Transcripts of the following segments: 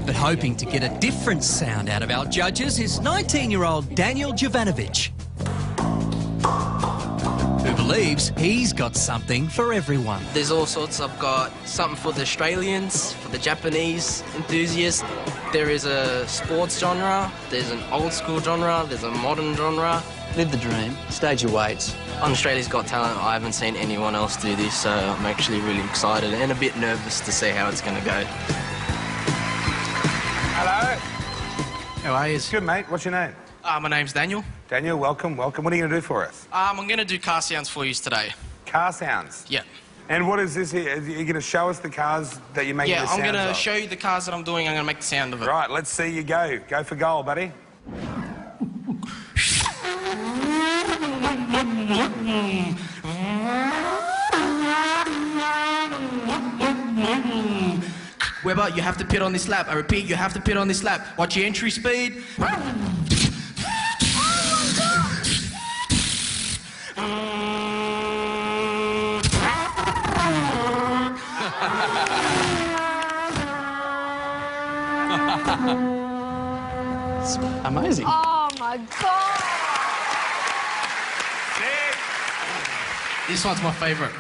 But hoping to get a different sound out of our judges is 19-year-old Daniel Jovanovic, who believes he's got something for everyone. There's all sorts. I've got something for the Australians, for the Japanese enthusiasts. There is a sports genre, there's an old school genre, there's a modern genre. Live the dream, stage your weights. On Australia's Got Talent, I haven't seen anyone else do this, so I'm actually really excited and a bit nervous to see how it's going to go. Hello. How are you? Good, mate. What's your name? My name's Daniel. Daniel, welcome, welcome. What are you going to do for us? I'm going to do car sounds for you today. Car sounds? Yeah. And what is this here? Are you going to show us the cars that you're making the sounds of? Yeah, I'm going to show you the cars that I'm doing. I'm going to make the sound of it. Right, let's see you go. Go for goal, buddy. Weber, you have to pit on this lap. I repeat, you have to pit on this lap. Watch your entry speed. It's amazing. Oh my God! This one's my favourite.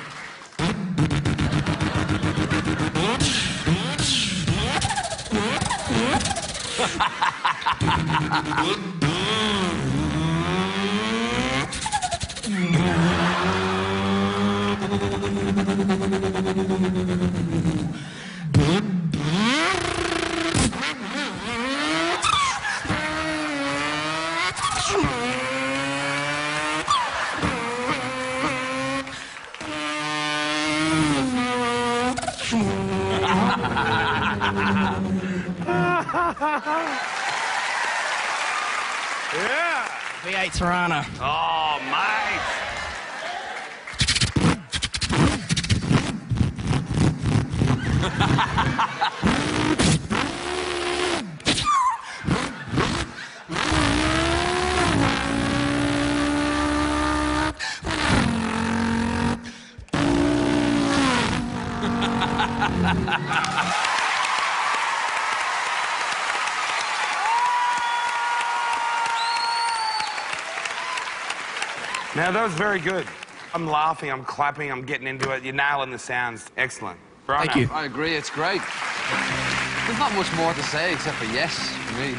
Yeah. V8 Tirana. Oh, mate. Now, that was very good. I'm laughing, I'm clapping, I'm getting into it. You're nailing the sounds. Excellent. Right. Thank you. I agree, it's great. There's not much more to say except for yes, for me.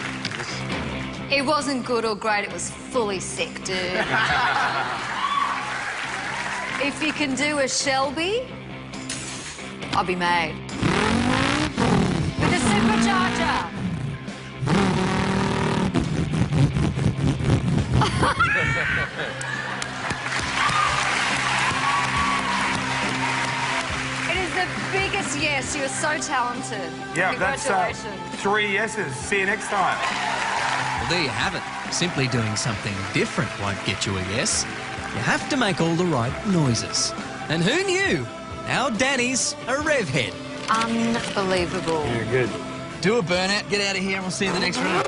It wasn't good or great, it was fully sick, dude. If you can do a Shelby, I'll be made. With a supercharger. It is the biggest yes. You are so talented. Yeah, that's Congratulations. 3 yeses. See you next time. Well, there you have it. Simply doing something different won't get you a yes. You have to make all the right noises. And who knew? Our Danny's a rev head. Unbelievable. Yeah, good. Do a burnout, get out of here, and we'll see you in the next round.